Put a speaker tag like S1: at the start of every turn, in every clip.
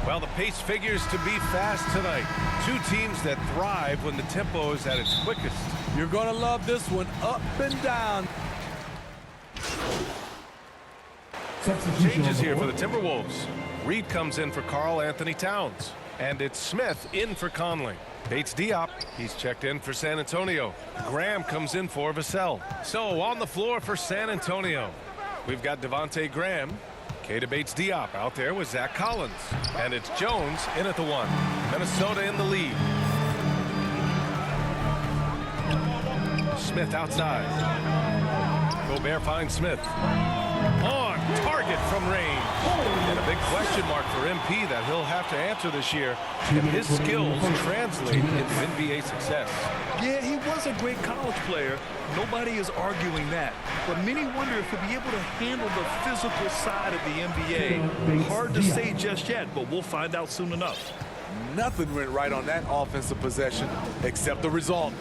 S1: Well, the pace figures to be fast tonight. Two teams that thrive when the tempo is at its quickest.
S2: You're going to love this one, up and down.
S1: Changes here for the Timberwolves. Reed comes in for Karl Anthony Towns. And it's Smith in for Conley. Bates Diop, he's checked in for San Antonio. Graham comes in for Vassell. So on the floor for San Antonio, we've got Devontae Graham. Keita Bates Diop out there with Zach Collins. And it's Jones in at the 1. Minnesota in the lead. Smith outside. Gobert finds Smith. On target from range. And a big question mark for MP that he'll have to answer this year if his skills translate into NBA success.
S3: Yeah, he was a great college player. Nobody is arguing that. But many wonder if he'll be able to handle the physical side of the NBA. Hard to say just yet, but we'll find out soon enough.
S2: Nothing went right on that offensive possession except the result.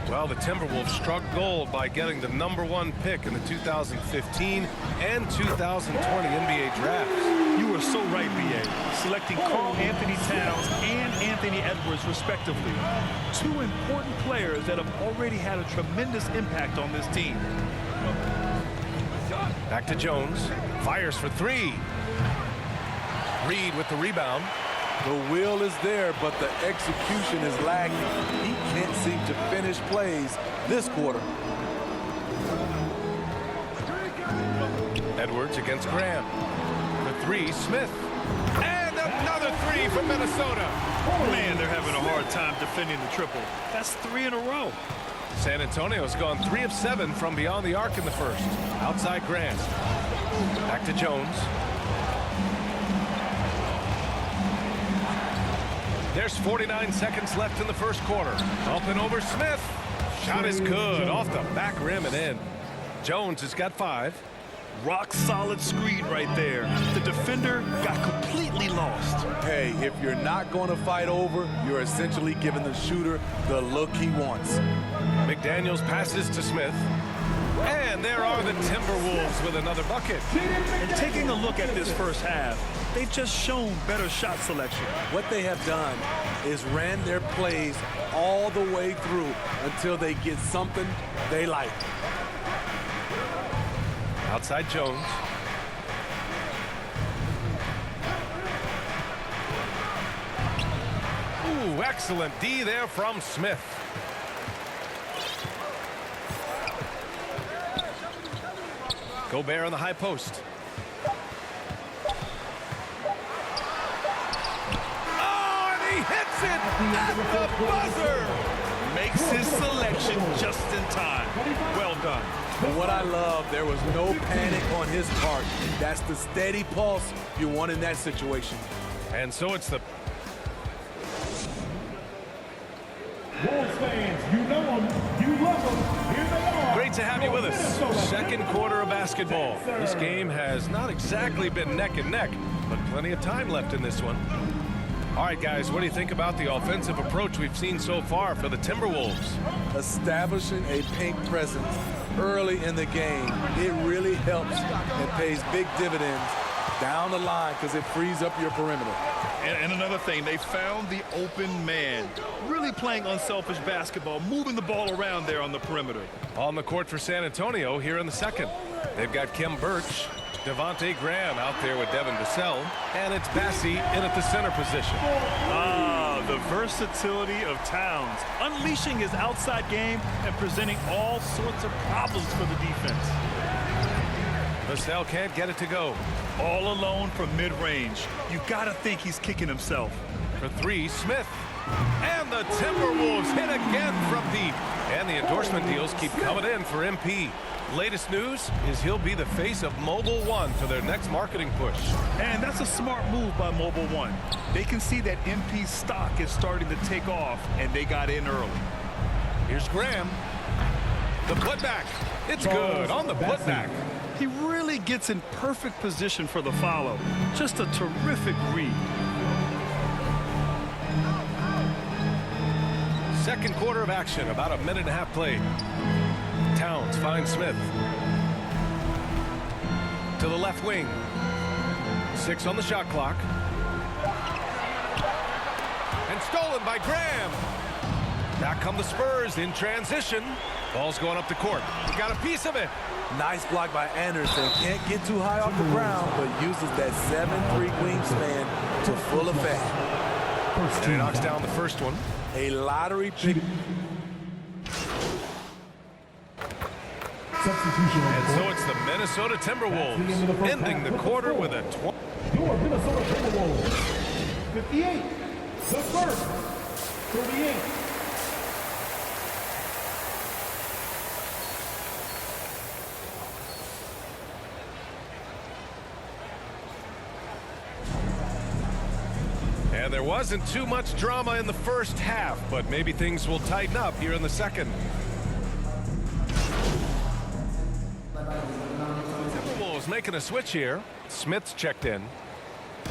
S1: Well, the Timberwolves struck gold by getting the #1 pick in the 2015 and 2020 NBA drafts.
S3: You are so right, B.A. Selecting Karl Anthony Towns and Anthony Edwards, respectively. Two important players that have already had a tremendous impact on this team.
S1: Back to Jones. Fires for 3. Reed with the rebound.
S2: The will is there, but the execution is lacking. He can't seem to finish plays this quarter.
S1: Edwards against Graham. The 3, Smith. And another 3 from Minnesota.
S3: Man, they're having a hard time defending the triple. That's 3 in a row.
S1: San Antonio's gone 3 of 7 from beyond the arc in the first. Outside Grant. Back to Jones. There's 49 seconds left in the first quarter. Up and over Smith. Shot is good. Off the back rim and in. Jones has got 5.
S3: Rock solid screen right there. The defender got completely lost.
S2: Hey, if you're not going to fight over, you're essentially giving the shooter the look he wants.
S1: McDaniels passes to Smith. And there are the Timberwolves with another bucket.
S3: And taking a look at this first half, they've just shown better shot selection.
S2: What they have done is ran their plays all the way through until they get something they like.
S1: Outside Jones. Ooh, excellent D there from Smith. Gobert on the high post. Oh, and he hits it at the buzzer.
S3: Makes his selection just in time. Well done.
S2: But what I love, there was no panic on his part. That's the steady pulse you want in that situation.
S1: And so it's the
S4: Wolves fans, you know them, you love them, here they are.
S1: great to have you with us. Second quarter of basketball. This game has not exactly been neck and neck, but plenty of time left in this one. All right, guys, what do you think about the offensive approach we've seen so far for the Timberwolves?
S2: Establishing a paint presence early in the game, it really helps and pays big dividends down the line because it frees up your perimeter.
S3: And another thing, they found the open man. Really playing unselfish basketball, moving the ball around there on the perimeter.
S1: On the court for San Antonio here in the second. They've got Kim Birch, Devontae Graham out there with Devin Vassell, and it's Bassey in at the center position.
S3: The versatility of Towns, unleashing his outside game and presenting all sorts of problems for the defense.
S1: Vassell can't get it to go.
S3: All alone from mid-range. You got to think he's kicking himself.
S1: For 3, Smith. And the Timberwolves hit again from deep. And the endorsement deals keep coming in for MP. Latest news is he'll be the face of Mobile One for their next marketing push.
S3: And that's a smart move by Mobile One. They can see that MP's stock is starting to take off, and they got in early.
S1: Here's Graham. The putback. It's good on the putback.
S3: He really gets in perfect position for the follow. Just a terrific read.
S1: Second quarter of action, about a minute and a half played. Towns finds Smith. To the left wing. 6 on the shot clock. and stolen by Graham. Back come the Spurs in transition. Ball's going up the court. He got a piece of it.
S2: Nice block by Anderson. Can't get too high off the ground, but uses that 7'3" wingspan to full effect.
S1: And he knocks down the first one.
S2: A lottery pick.
S1: And so it's the Minnesota Timberwolves ending the quarter with a 20.
S4: Your Minnesota Timberwolves, 58. The first, 38.
S1: And there wasn't too much drama in the first half, but maybe things will tighten up here in the second. Timberwolves making a switch here. Smith's checked in.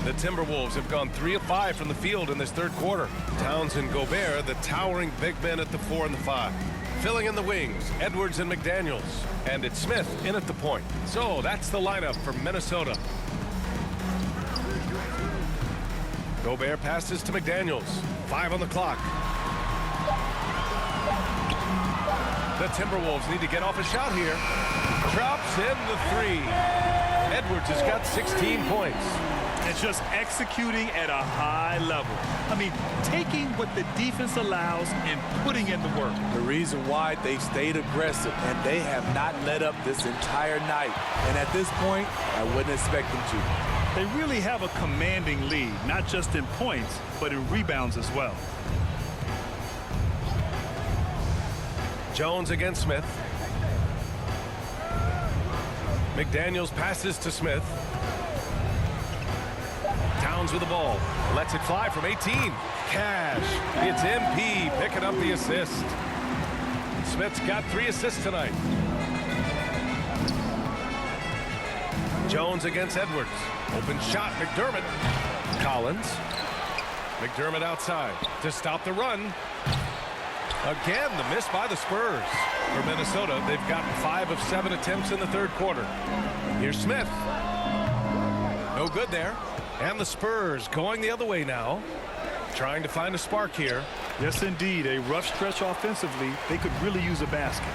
S1: The Timberwolves have gone 3 of 5 from the field in this third quarter. Towns and Gobert, the towering big men at the 4 and the 5. Filling in the wings, Edwards and McDaniels. And it's Smith in at the point. So that's the lineup for Minnesota. Gobert passes to McDaniels. 5 on the clock. The Timberwolves need to get off a shot here. Drops in the 3. Edwards has got 16 points.
S3: It's just executing at a high level. I mean, taking what the defense allows and putting in the work.
S2: The reason why they stayed aggressive, and they have not let up this entire night. And at this point, I wouldn't expect them to.
S3: They really have a commanding lead, not just in points, but in rebounds as well.
S1: Jones against Smith. McDaniels passes to Smith. Towns with the ball. Lets it fly from 18. Cash. It's MP picking up the assist. Smith's got 3 assists tonight. Jones against Edwards. Open shot, McDermott. Collins. McDermott outside to stop the run. Again, the miss by the Spurs. For Minnesota, they've gotten 5 of 7 attempts in the third quarter. Here's Smith. No good there. And the Spurs going the other way now. Trying to find a spark here.
S3: Yes, indeed. A rough stretch offensively. They could really use a basket.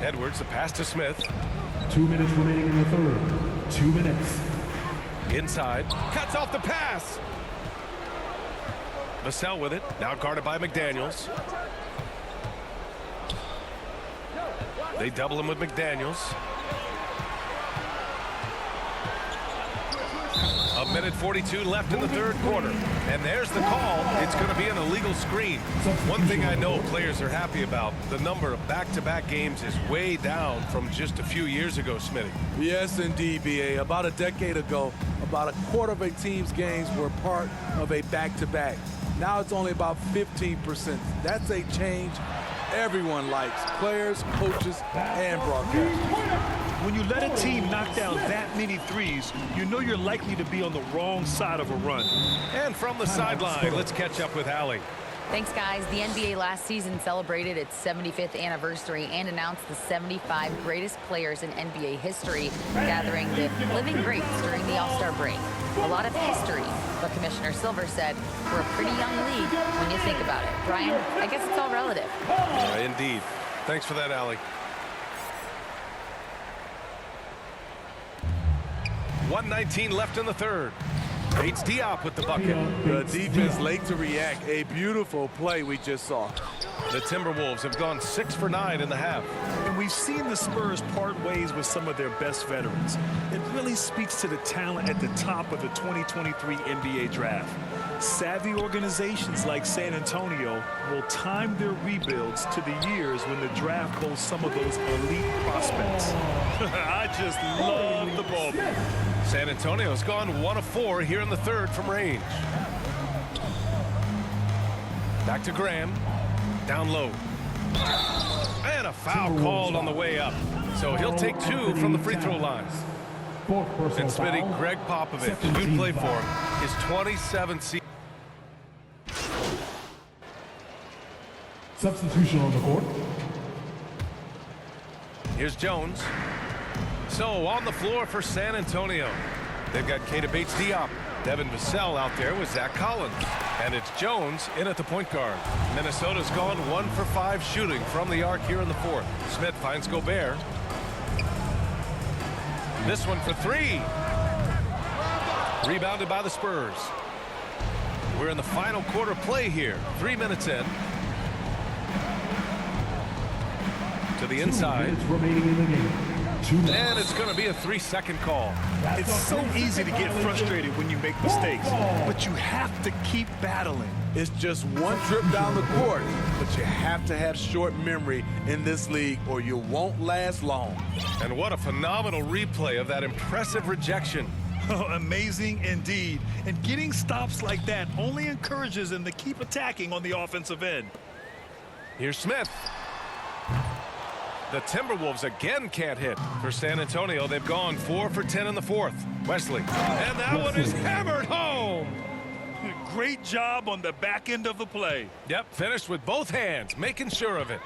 S1: Edwards, the pass to Smith.
S4: 2 minutes remaining in the third. 2 minutes.
S1: Inside. Cuts off the pass. Vassell with it. Now guarded by McDaniels. They double him with McDaniels. A minute 42 left in the third quarter. And there's the call. It's going to be an illegal screen. One thing I know players are happy about, the number of back-to-back games is way down from just a few years ago, Smitty.
S2: Yes, indeed, B.A. About a decade ago, about a quarter of a team's games were part of a back-to-back. Now it's only about 15%. That's a change everyone likes, players, coaches, and broadcasters.
S3: When you let a team knock down that many threes, you know you're likely to be on the wrong side of a run.
S1: And from the sideline, let's catch up with Allie.
S5: Thanks, guys. The NBA last season celebrated its 75th anniversary and announced the 75 greatest players in NBA history, gathering the living greats during the All-Star break. A lot of history, but Commissioner Silver said we're a pretty young league when you think about it. Brian, I guess it's all relative.
S1: Indeed. Thanks for that, Allie. 1:19 left in the third. Bates Diop with the bucket.
S2: The defense late to react. A beautiful play we just saw.
S1: The Timberwolves have gone 6 for 9 in the half.
S3: And we've seen the Spurs part ways with some of their best veterans. It really speaks to the talent at the top of the 2023 NBA draft. Savvy organizations like San Antonio will time their rebuilds to the years when the draft boasts some of those elite prospects. I just love the ball.
S1: San Antonio's gone 1 of 4 here in the third from range. Back to Graham. Down low. And a foul called on the way up. So he'll take 2 from the free throw line. And Smitty, Greg Popovich, you play for him, his 27th season.
S4: Substitution on the court.
S1: Here's Jones. So on the floor for San Antonio. They've got Keita Bates Diop. Devin Vassell out there with Zach Collins. And it's Jones in at the point guard. Minnesota's gone 1 for 5 shooting from the arc here in the fourth. Smith finds Gobert. This one for 3. Rebounded by the Spurs. We're in the final quarter play here. 3 minutes in. To the inside.
S4: Remaining in the game.
S1: And it's going to be a 3-second call.
S3: It's so easy to get frustrated when you make mistakes, but you have to keep battling.
S2: It's just one trip down the court, but you have to have short memory in this league or you won't last long.
S1: And what a phenomenal replay of that impressive rejection.
S3: Oh, amazing indeed. And getting stops like that only encourages them to keep attacking on the offensive end.
S1: Here's Smith. The Timberwolves again can't hit. For San Antonio, they've gone 4 for 10 in the fourth. Wesley. And that one is hammered home.
S3: Great job on the back end of the play.
S1: Yep, finished with both hands, making sure of it.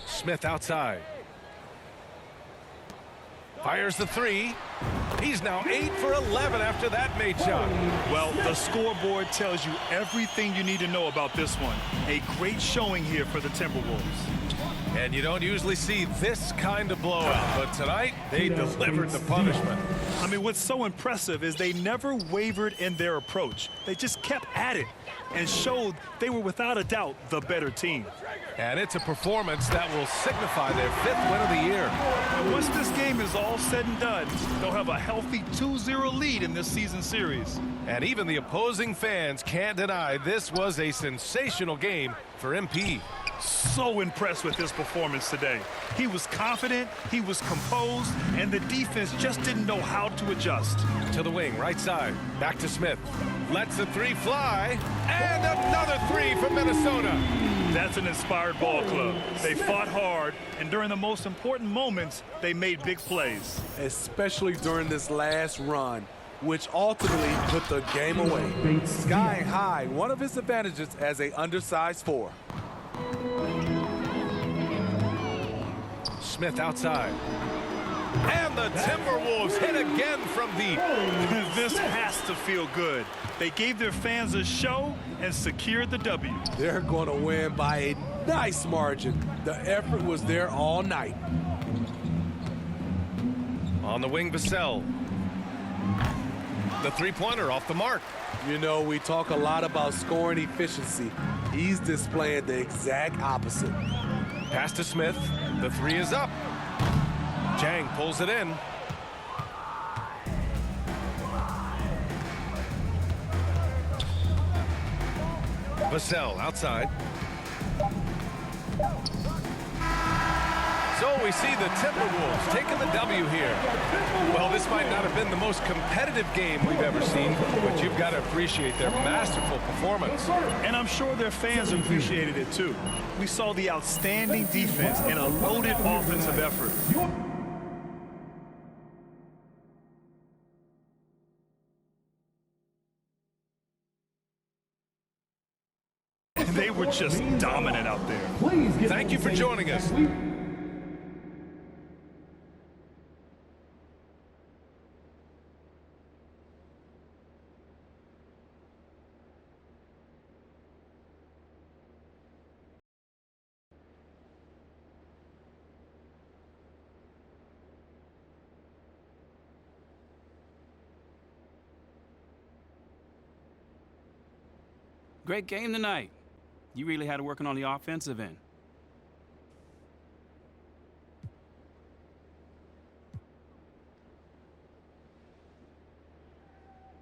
S1: Smith outside. Fires the 3. He's now 8 for 11 after that made shot.
S3: Well, the scoreboard tells you everything you need to know about this one. A great showing here for the Timberwolves.
S1: And you don't usually see this kind of blowout, but tonight they delivered the punishment.
S3: I mean, what's so impressive is they never wavered in their approach. They just kept at it and showed they were without a doubt the better team.
S1: And it's a performance that will signify their 5th win of the year.
S3: And once this game is all said and done, they'll have a healthy 2-0 lead in this season series.
S1: And even the opposing fans can't deny this was a sensational game for MP.
S3: So impressed with his performance today. He was confident, he was composed, and the defense just didn't know how to adjust.
S1: To the wing, right side. Back to Smith. Lets the 3 fly. And another 3 from Minnesota.
S3: That's an inspired ball club. They fought hard, and during the most important moments, they made big plays.
S2: Especially during this last run, which ultimately put the game away. Skying high, one of his advantages as an undersized 4.
S1: Smith outside. And the Timberwolves hit again from deep.
S3: This has to feel good. They gave their fans a show and secured the W.
S2: They're going to win by a nice margin. The effort was there all night.
S1: On the wing, Vassell. The 3-pointer off the mark.
S2: You know, we talk a lot about scoring efficiency. He's displaying the exact opposite.
S1: Pass to Smith. The 3 is up. Jang pulls it in. Vassell outside. So we see the Timberwolves taking the W here. Well, this might not have been the most competitive game we've ever seen, but you've got to appreciate their masterful performance.
S3: And I'm sure their fans appreciated it too. We saw the outstanding defense and a loaded offensive effort. They were just dominant out there.
S1: Thank you for joining us.
S6: Great game tonight. You really had it working on the offensive end.